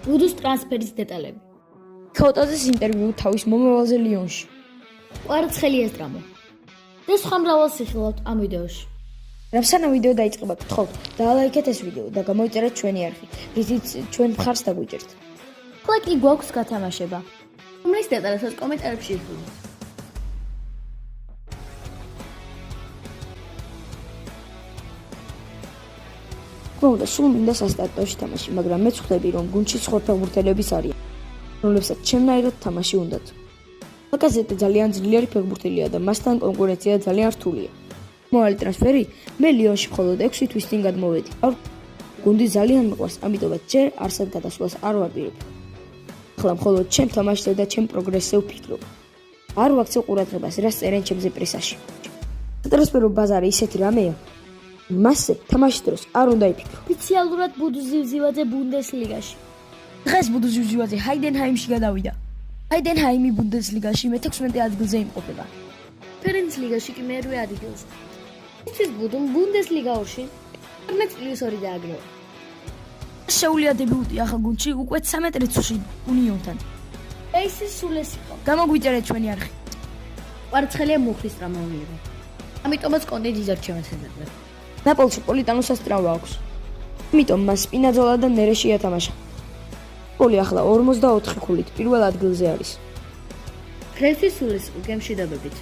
ბუდუს ტრანსფერის დეტალები. ქაუტაძის ინტერვიუ თავის მომავალზე ლიონში. კვარაცხელი ესტრამო. და სხვა მრავალ სიხილავთ ამ ვიდეოში. რამსანა ვიდეო დაიწყება, გთხოვთ, დაალაიქეთ ეს ვიდეო და გამოიწერეთ ჩვენი არხი, რითიც ჩვენ მხარს დაგვიჭერთ. ახლა კი გვაქვს გათამაშება. რომლის დეტალებსაც კომენტარებში იხილეთ. მოვიდა სულ მინდა სასტარტოში თამაში, მაგრამ მეც ხვდები, რომ გუნდში სხვა ფეხბურთელებიც არიან, რომლებსაც ჩემნაირად თამაში უნდათ. ლაკაზეტე ძალიან ძლიერი ფეხბურთელია და მასთან კონკურენცია ძალიან რთულია. მომავალი ტრანსფერი მე ლიონში მხოლოდ 6 თვის წინ გადმოვედი. გუნდი ძალიან მიყვარს, ამიტომაც ჯერ არსად გადასვლას არ ვაპირებ. ახლა მხოლოდ ჩემ თამაშზე და ჩემ პროგრესზე ვფიქრობ. არ ვაქცევ ყურადღებას, რაც წერენ ჩემზე პრესაში. სატრანსფერო ბაზარი ისეთი რამეა, მასზე თამაშის დროს არ უნდა იფიქრო. ოფიციალურად ბუდუს ზივზივაძე ბუნდესლიგაში. დღეს ბუდუს ზივზივაძე ჰაიდენჰაიმში გადავიდა. ჰაიდენჰაიმი ბუნდესლიგაში მე-16 ადგილზე იმყოფება. ფერენცლიგაში კი მერვე ადგილზე. ისთვის ბუდუმ ბუნდესლიგაში 12+2 დააგროვა. შეუძლია დებიუტი ახალ გუნდში უკვე 13 წუთში უნიონთან. ეს სულ ეს იყო. გამოგვიწერეთ ჩვენი არხი. კვარაცხელია მუხლის ტრამვაულება. ამიტომაც კონტე დიზარჩევას ეზრდა. ნაპოლში პოლიტანოსას ტრავმა აქვს. ამიტომ მას სპინაძოლა და ნერეში ათამაშა. პოლი ახლა 44 ქულით პირველ ადგილზე არის. დღეისთვის სულ ეს იყო, გემში დაბებით.